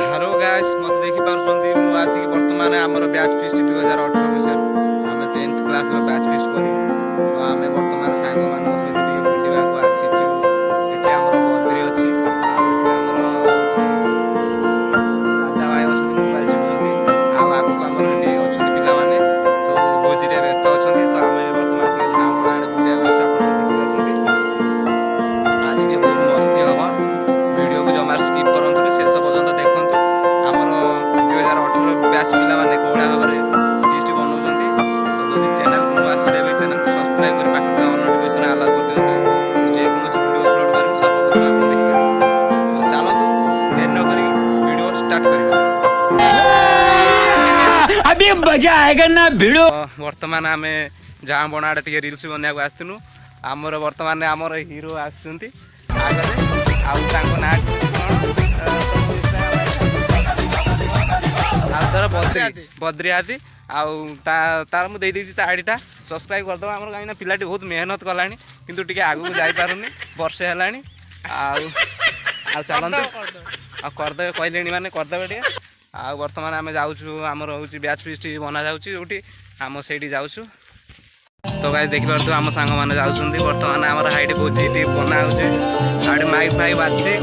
Hello guys मत देखि पारुछंती मु आसी कि वर्तमान हमर बैच फीस्ट 2018 मसिया हम 10th क्लास रो बैच फीस्ट करी तो हमें वर्तमान सांग मान सहित टिके बुलिबा को आसी छु एठी हमर बद्री अछि राजा भाई अछि मोबाइल चिपुछंती आ आगु हमर एठी अछि पिला माने तो भोजी रे व्यस्त अछंती तो हमें वर्तमान के सांग मान बुलिया को आपण देखि पारुछंती आज टिके बहुत मस्ती हवा वीडियो को जमार स्किप करंतु शेष पर्यंत देखंतु हमर 2018 बैच पिला माने कोडा भाबरे लिस्ट बनाउछंती तो जदि चैनल को आसी देबे चैनल को सब्सक्राइब कर पाखत नोटिफिकेशन अलाउ कर दियंतु जे कोनोसी वीडियो अपलोड करी सर्वप्रथम आपण देखिबे तो चलंतु देर न करी वीडियो स्टार्ट करिबा अभी मजा आएगा ना भिड़ो वर्तमान हमें जहाँ बनाड़ा टिके रील्स बनिया को आस्तुनु हमर वर्तमान हमर हीरो आछंती आगरे आउ तांको ना बद्री हाथी तार मुझे देती आईडीटा सब्सक्राइब करदे आम कहीं पिलाटी बहुत मेहनत कलानी किंतु टिके आगू जापारूनी वर्षे है चलते करदे कहले मैंने करदे टे आ बर्तमान आम जाऊँ आमर हूँ बैच फीस्ट बना जाऊँगी आम से जाऊँ तो गाइस देखि पारतु आम सांग माने जाउछंती वर्तमान हमर हाइट भोजी बना होचे आडे माइक फाइक बाजছে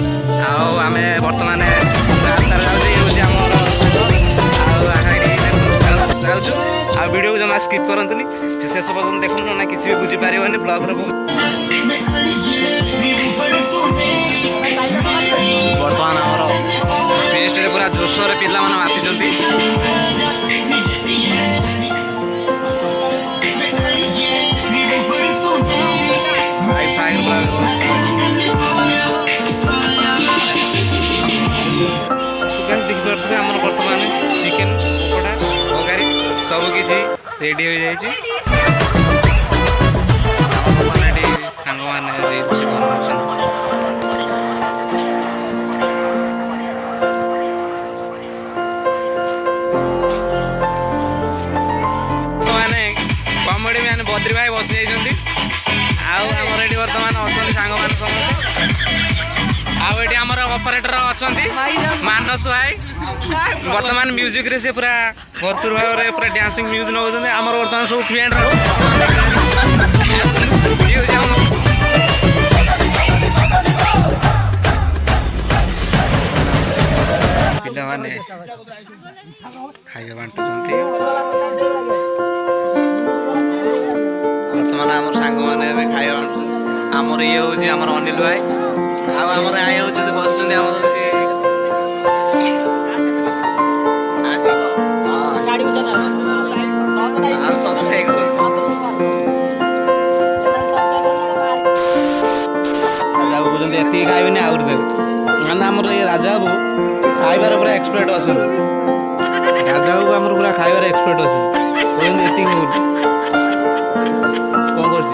आउ आमे वर्तमान रास्ता जाउछे होचे हमर आउ हाइट जाउछु आ वीडियो को जमा स्किप करंतनी शेष पर्यंत देखनु ना किछि भी बुझी पारिबनी ब्लॉग रो वर्तमान हमर फेस्ट रे पूरा जोशो रे पिल्ला माने माति जंती आमर बर्तमान चिकेन पकोड़ा तरकारी सब किसी रेडी हो जाए सांग मैंने कमेडी मैंने बद्री भाई बसी जाइए आमर ये बर्तमान अच्छा सांग मान समस्त आउे आमर ऑपरेटर अच्छा मानस भाई वर्तमान म्यूजिक रे से पूरा भरपूर भाव में पूरा डांसिंग म्यूजिक नौ आमर वर्तमान सब फ्रेंड पिला माने खाइबा बांटुचंती वर्तमान आमर सांग माने खाइबा बांटु आमर ये होची आमर अनिल भाई आ आमर आए होची बसुचंती आमर ये खाइबे आउर देवे मैंने आमर ये राजा बाबू खाइबार पूरा एक्सपर्ट अच्छा राजा बाबू आमर पूरा खाइबार एक्सपर्ट अच्छा कौन कर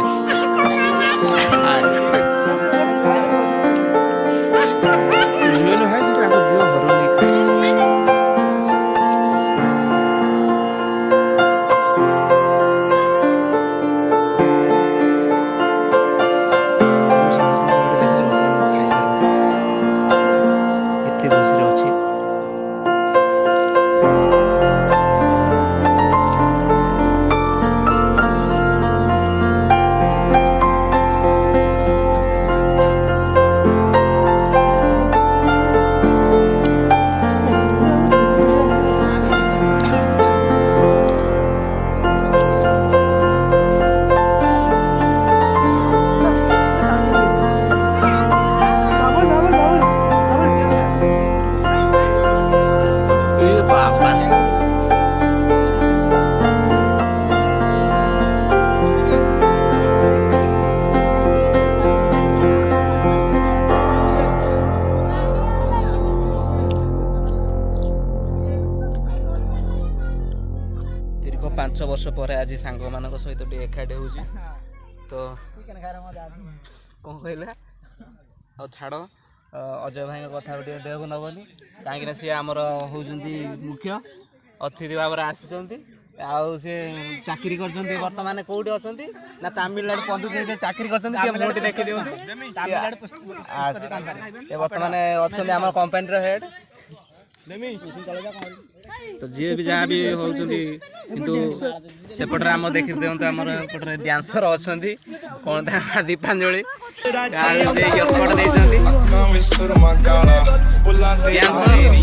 दीर्घ 5 वर्ष पर आज सांग मान सहित एकाठी हो तो कौन कहला आ छाड़ अजय भाई कथा देह को नबनी कहीं सी आमर होती मुख्य अतिथि भाव में आसी सी चाकरी बर्तमान कौटी अच्छा ना तमिलनाडु पंदु चाकरी कर देखी दिखाँ बर्तमान अच्छा आम कंपानी हेड तो जी भी जहाँ भी होती किंतु सेपटे आम देखी दिखते आम एपटे डांसर अच्छा कौन दीपांजलि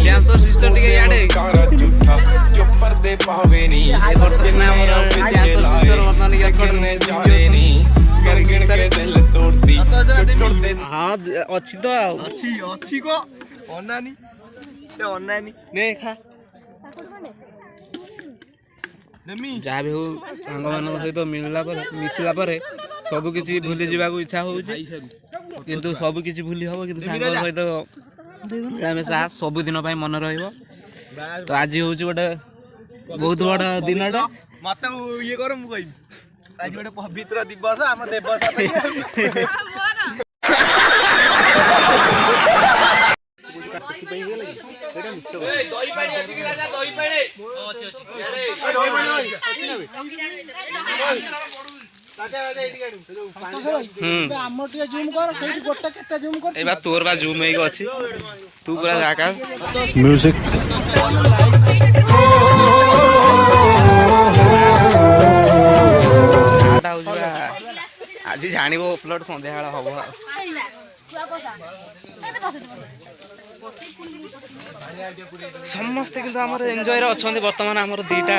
डांसर सिस्टर टे याडे हाँ अच्छी तो अच्छी को अनानी से अनानी ने खा जहाँ भी हो सांग मान सहित मिलला मिसला सबकि भूली जावाक इच्छा हो किंतु सबकि भूली हम कि सहित मिलामिशा सबुदिन मन रहा तो आज हूँ गोटे बहुत बड़ दिन मत ये कर आज गोटे पवित्र दिवस आम देवस तोर बा जूम अच्छी तू पूरा आकाश म्यूजिक आज जान अपलोड सन्ध्या हम समस्ते किंतु आमर एंजॉय अच्छा बर्तमान आमर दीटा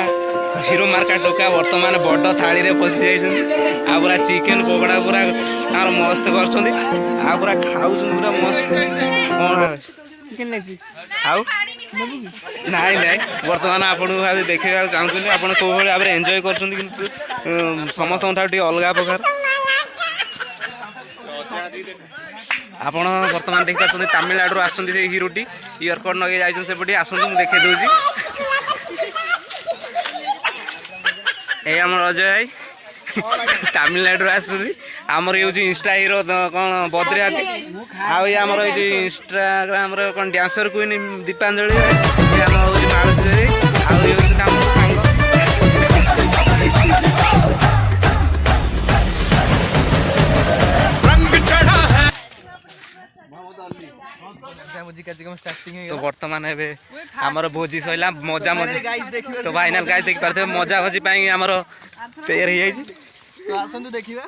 हीरो मार्का टोका बर्तमान बड़ थाली रे पशि जाइछन आ पूरा चिकेन कोकड़ा पूरा आर मस्त करछन आ पूरा खाउछन पूरा मस्त कोन चिकेन लेछि आउ नाइ नाइ बर्तमान आपन आज देखिबा चाहूछन आपन को भले आबरे एंजॉय करछन किंतु समस्त ठाठी अलगा प्रकार आपण बर्तमान देख पार्टी तमिलनाडु आसुँच हिरोटी इयरकड नगे जापटे आसतु मुझे देखे दूसरी आम अजय भाई तमिलनाडु आसुँच आमर ये इंस्टा हिरो कौन बद्री हाथी आमर ये इंस्टाग्राम कौन डांसर क्वीन दीपांजलि मालती तो बर्तमान आमर भोजी सैला मजा मजी तो फाइनाल गाइस देख पारे मजा मजी आमर तैयार हो देखिबा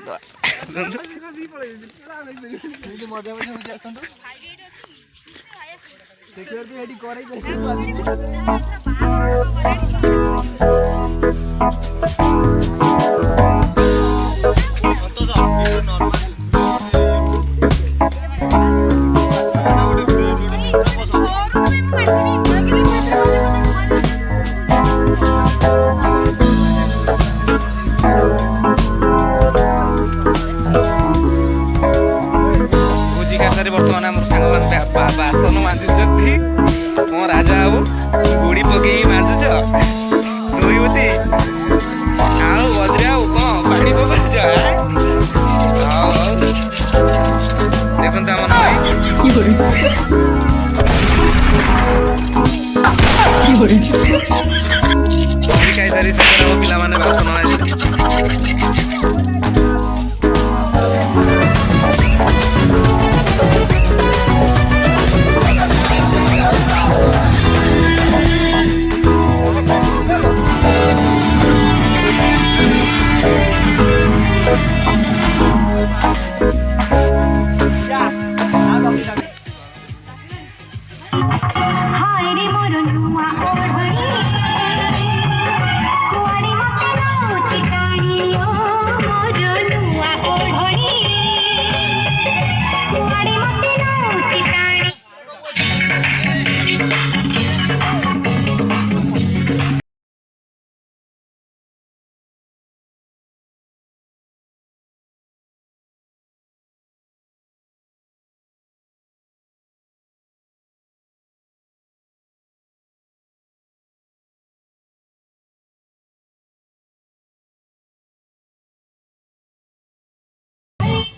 बर्तमान आम सांग बासन मांझुच्ची मो राजा बाबू गुड़ी पकई मांझुच धोईबती आउ बद्री आउ कौन पानी पकाच देखते खाई सारी पिला माने बासन मांझे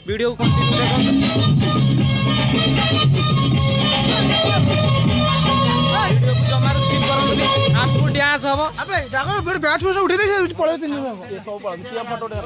वीडियो को कंटिन्यू देखंतु वीडियो को जमार स्किप करंतु आगु डांस हबो अबे डाको बेड बैच में उठे दे पळे तीन जण ये सब पळे चिया फोटो दे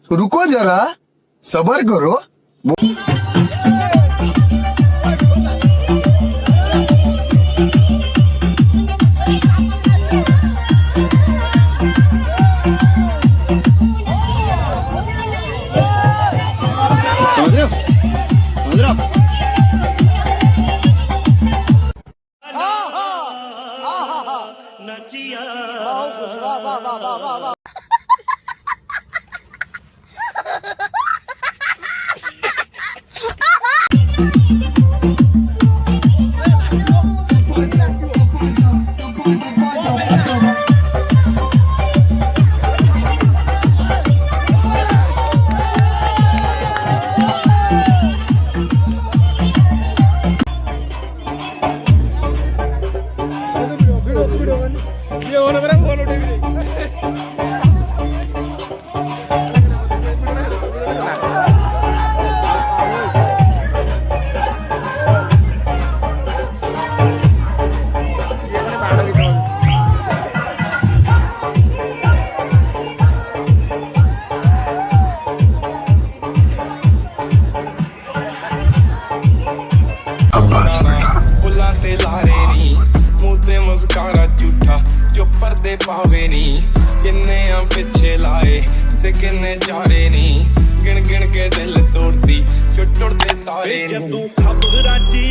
रुको जरा सबर करो समझ रहे हो ये होने मेरा फोन उठे भी बुलाते लारे नी मुंह ते मुस्कारा झूठा जो पर्दे पावे नी किन्ने आ पिछे लाए ते किन्ने चारे नी गिन गिन के दिल तोड़ती जो टुटदे तारे नी।